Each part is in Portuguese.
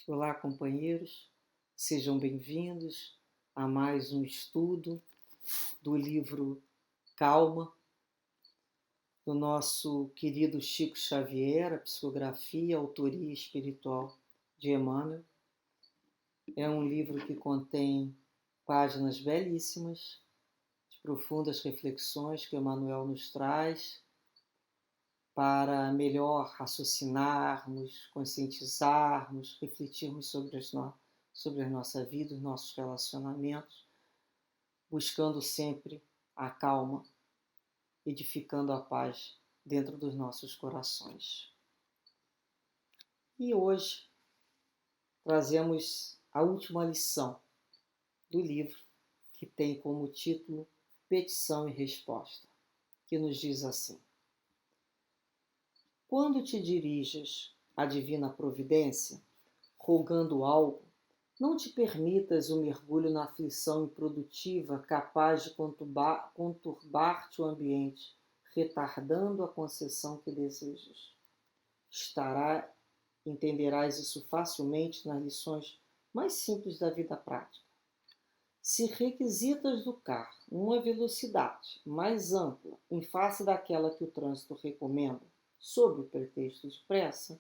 Olá, companheiros, sejam bem-vindos a mais um estudo do livro Calma, do nosso querido Chico Xavier, a psicografia, a autoria espiritual de Emmanuel. É um livro que contém páginas belíssimas, de profundas reflexões que Emmanuel nos traz para melhor raciocinarmos, conscientizarmos, refletirmos sobre a nossa vida, os nossos relacionamentos, buscando sempre a calma, edificando a paz dentro dos nossos corações. E hoje trazemos a última lição do livro, que tem como título Petição e Resposta, que nos diz assim: quando te dirijas à divina providência, rogando algo, não te permitas o mergulho na aflição improdutiva capaz de conturbar-te o ambiente, retardando a concessão que desejas. Entenderás isso facilmente nas lições mais simples da vida prática. Se requisitas do carro uma velocidade mais ampla em face daquela que o trânsito recomenda, sob o pretexto de pressa,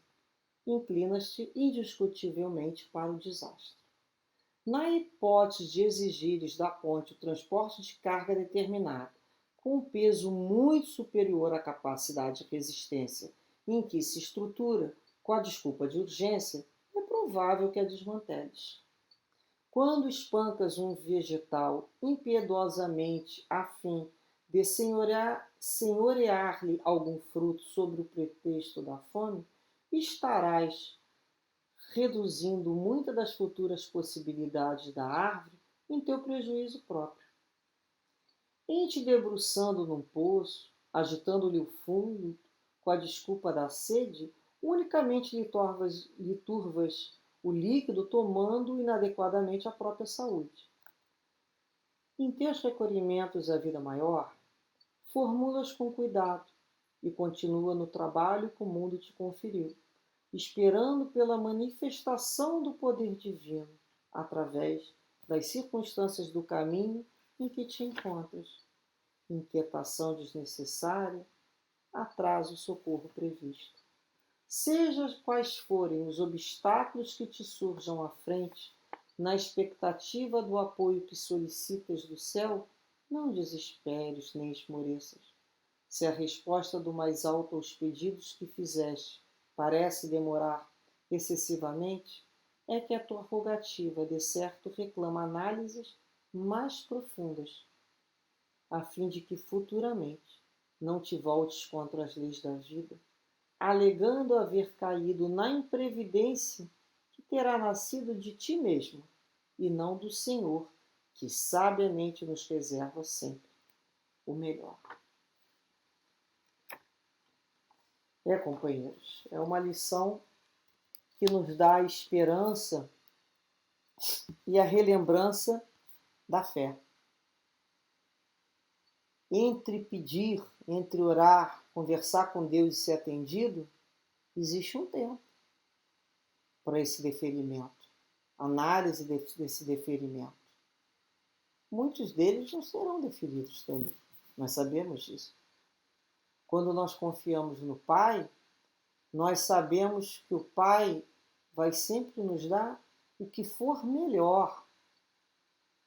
inclinas-te indiscutivelmente para o desastre. Na hipótese de exigires da ponte o transporte de carga determinada, com um peso muito superior à capacidade de resistência em que se estrutura, com a desculpa de urgência, é provável que a desmanteles. Quando espancas um vegetal impiedosamente a fim de senhorear-lhe algum fruto sobre o pretexto da fome, estarás reduzindo muitas das futuras possibilidades da árvore em teu prejuízo próprio. Em te debruçando num poço, agitando-lhe o fundo, com a desculpa da sede, unicamente lhe turvas o líquido, tomando inadequadamente a própria saúde. Em teus recolhimentos à vida maior, formula-os com cuidado e continua no trabalho que o mundo te conferiu, esperando pela manifestação do poder divino, através das circunstâncias do caminho em que te encontras. Inquietação desnecessária, atraso o socorro previsto. Seja quais forem os obstáculos que te surjam à frente, na expectativa do apoio que solicitas do céu, não desesperes nem esmoreças. Se a resposta do mais alto aos pedidos que fizeste parece demorar excessivamente, é que a tua rogativa de certo reclama análises mais profundas, a fim de que futuramente não te voltes contra as leis da vida, alegando haver caído na imprevidência que terá nascido de ti mesmo e não do Senhor, que sabiamente nos reserva sempre o melhor. Companheiros, é uma lição que nos dá a esperança e a relembrança da fé. Entre pedir, entre orar, conversar com Deus e ser atendido, existe um tempo para esse deferimento, análise desse deferimento. Muitos deles não serão deferidos também, nós sabemos disso. Quando nós confiamos no Pai, nós sabemos que o Pai vai sempre nos dar o que for melhor.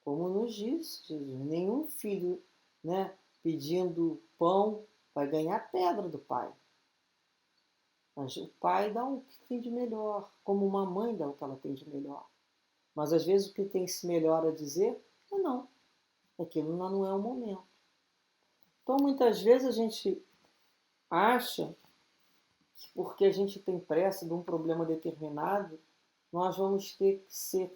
Como nos diz Jesus, nenhum filho, pedindo pão vai ganhar pedra do pai. Mas o pai dá o que tem de melhor, como uma mãe dá o que ela tem de melhor. Mas às vezes o que tem de melhor a dizer é não. Aquilo não é o momento. Então muitas vezes a gente acha que porque a gente tem pressa de um problema determinado, nós vamos ter que ser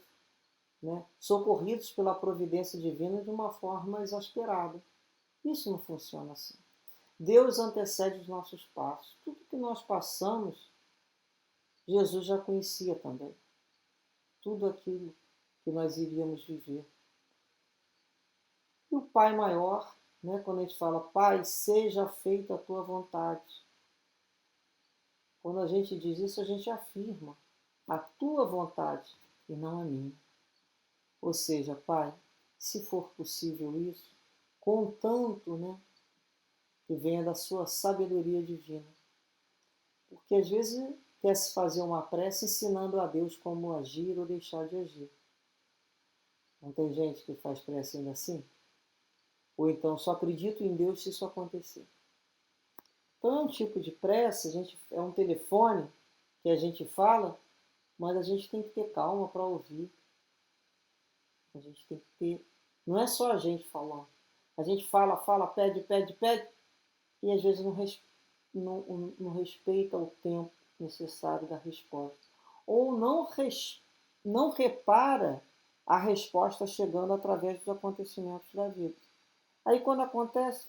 socorridos pela providência divina de uma forma exasperada. Isso não funciona assim. Deus antecede os nossos passos. Tudo que nós passamos, Jesus já conhecia também. Tudo aquilo que nós iríamos viver. E o Pai maior, quando a gente fala, Pai, seja feita a tua vontade. Quando a gente diz isso, a gente afirma a tua vontade e não a minha. Ou seja, Pai, se for possível isso, contanto, que venha da sua sabedoria divina. Porque às vezes quer-se fazer uma prece ensinando a Deus como agir ou deixar de agir. Não tem gente que faz prece ainda assim? Ou então só acredito em Deus se isso acontecer. Então é um tipo de prece, é um telefone que a gente fala, mas a gente tem que ter calma para ouvir. A gente tem que ter. Não é só a gente falando. A gente fala, pede, pede, pede, e às vezes não respeita o tempo necessário da resposta. Ou não repara a resposta chegando através dos acontecimentos da vida. Aí quando acontece,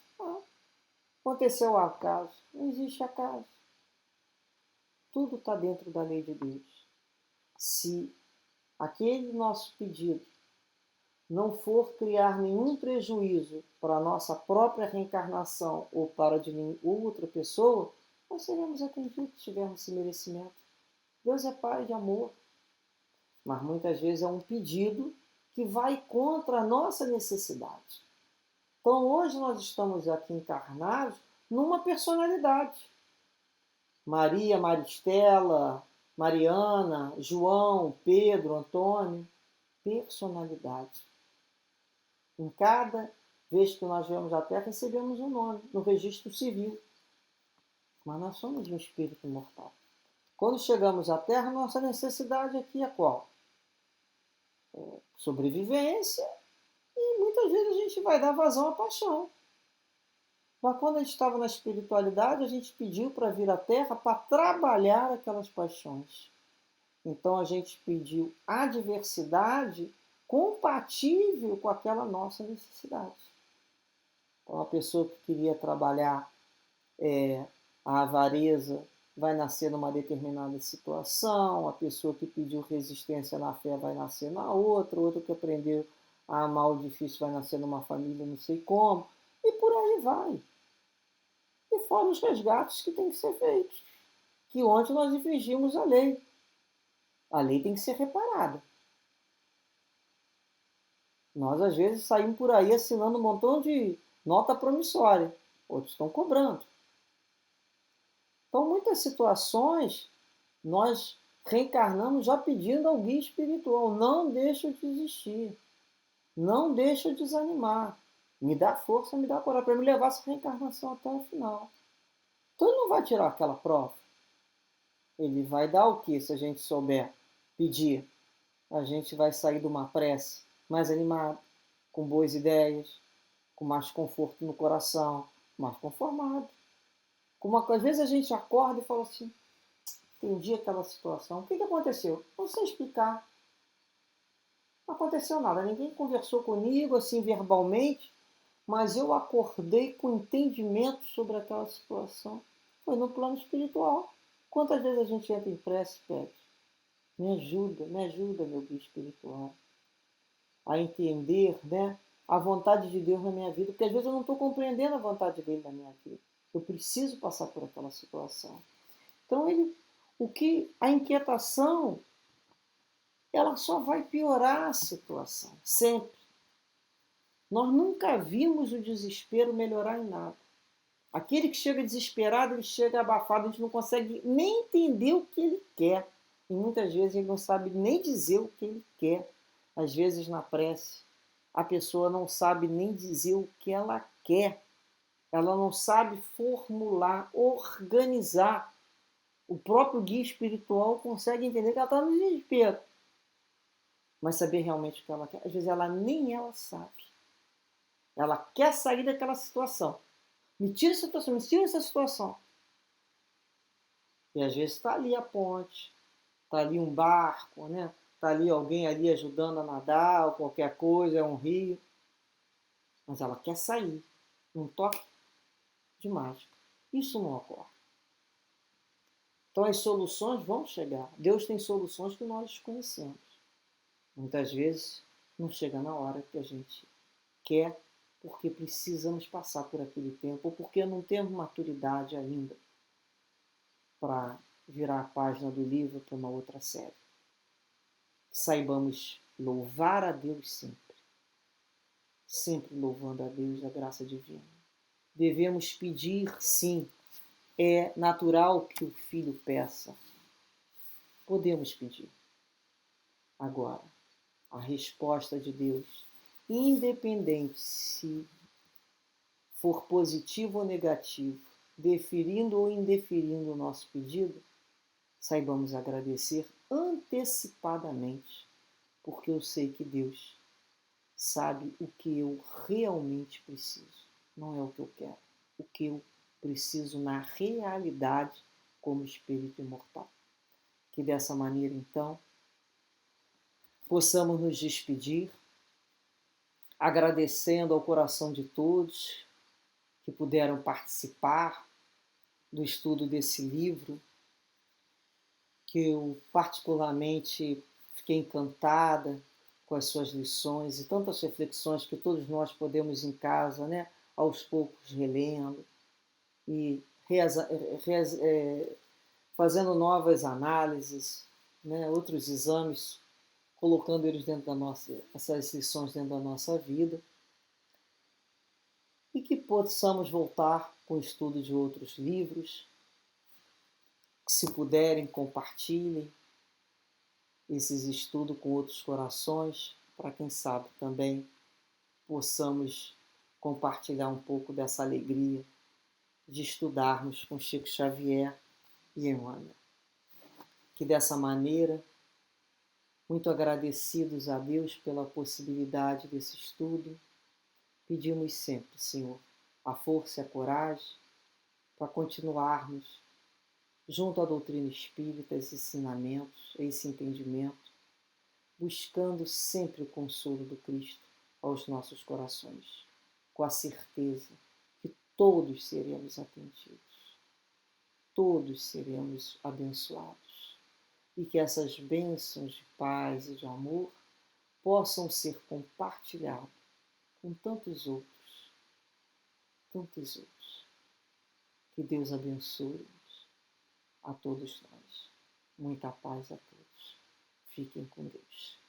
aconteceu o acaso. Não existe acaso. Tudo está dentro da lei de Deus. Se aquele nosso pedido não for criar nenhum prejuízo para a nossa própria reencarnação ou para de outra pessoa, nós seremos atendidos se tivermos esse merecimento. Deus é Pai de amor, mas muitas vezes é um pedido que vai contra a nossa necessidade. Então hoje nós estamos aqui encarnados numa personalidade. Maria, Maristela, Mariana, João, Pedro, Antônio, personalidade. Em cada vez que nós viemos à Terra, recebemos um nome no registro civil. Mas nós somos um espírito mortal. Quando chegamos à Terra, nossa necessidade aqui é qual? Sobrevivência, e muitas vezes a gente vai dar vazão à paixão. Mas quando a gente estava na espiritualidade, a gente pediu para vir à Terra para trabalhar aquelas paixões. Então a gente pediu a diversidade compatível com aquela nossa necessidade. Então a pessoa que queria trabalhar a avareza vai nascer numa determinada situação, a pessoa que pediu resistência na fé vai nascer na outra, outra que aprendeu a amar o difícil vai nascer numa família não sei como, e por aí vai. E fora os resgates que têm que ser feitos, que ontem nós infringimos a lei. A lei tem que ser reparada. Nós, às vezes, saímos por aí assinando um montão de nota promissória. Outros estão cobrando. Então, muitas situações, nós reencarnamos já pedindo ao guia espiritual. Não deixa eu desistir. Não deixa eu desanimar. Me dá força, me dá coragem para me levar essa reencarnação até o final. Então, ele não vai tirar aquela prova. Ele vai dar o que se a gente souber pedir? A gente vai sair de uma prece mais animado, com boas ideias, com mais conforto no coração, mais conformado. Às vezes a gente acorda e fala assim, entendi aquela situação. O que aconteceu? Não sei explicar. Não aconteceu nada. Ninguém conversou comigo assim verbalmente, mas eu acordei com entendimento sobre aquela situação. Foi no plano espiritual. Quantas vezes a gente entra em prece e pede? Me ajuda, meu guia espiritual, a entender, a vontade de Deus na minha vida, porque às vezes eu não estou compreendendo a vontade dele na minha vida. Eu preciso passar por aquela situação. Então a inquietação, ela só vai piorar a situação, sempre. Nós nunca vimos o desespero melhorar em nada. Aquele que chega desesperado, ele chega abafado, a gente não consegue nem entender o que ele quer. E muitas vezes ele não sabe nem dizer o que ele quer. Às vezes na prece, a pessoa não sabe nem dizer o que ela quer. Ela não sabe formular, organizar. O próprio guia espiritual consegue entender que ela está no desespero. Mas saber realmente o que ela quer, às vezes nem ela sabe. Ela quer sair daquela situação. Me tira essa situação, me tira essa situação. E às vezes está ali a ponte, está ali um barco, está ali alguém ali ajudando a nadar, ou qualquer coisa, é um rio. Mas ela quer sair. Um toque de mágica. Isso não ocorre. Então as soluções vão chegar. Deus tem soluções que nós desconhecemos. Muitas vezes não chega na hora que a gente quer, porque precisamos passar por aquele tempo, ou porque não temos maturidade ainda para virar a página do livro para uma outra série. que saibamos louvar a Deus sempre, sempre louvando a Deus, a graça divina. Devemos pedir, sim, é natural que o filho peça. Podemos pedir. Agora, a resposta de Deus, independente se for positivo ou negativo, deferindo ou indeferindo o nosso pedido, saibamos agradecer antecipadamente, porque eu sei que Deus sabe o que eu realmente preciso. Não é o que eu quero, o que eu preciso na realidade como espírito imortal. Que dessa maneira, então, possamos nos despedir, agradecendo ao coração de todos que puderam participar do estudo desse livro, que eu particularmente fiquei encantada com as suas lições e tantas reflexões que todos nós podemos em casa, né, aos poucos relendo e fazendo novas análises, né, outros exames, colocando eles dentro da essas lições dentro da nossa vida, e que possamos voltar com o estudo de outros livros, que se puderem compartilhem esses estudos com outros corações, para quem sabe também possamos compartilhar um pouco dessa alegria de estudarmos com Chico Xavier e Emmanuel. Que dessa maneira, muito agradecidos a Deus pela possibilidade desse estudo, pedimos sempre, Senhor, a força e a coragem para continuarmos junto à doutrina espírita, esses ensinamentos, esse entendimento, buscando sempre o consolo do Cristo aos nossos corações, com a certeza que todos seremos atendidos, todos seremos abençoados, e que essas bênçãos de paz e de amor possam ser compartilhadas com tantos outros, tantos outros. Que Deus abençoe a todos nós. Muita paz a todos. Fiquem com Deus.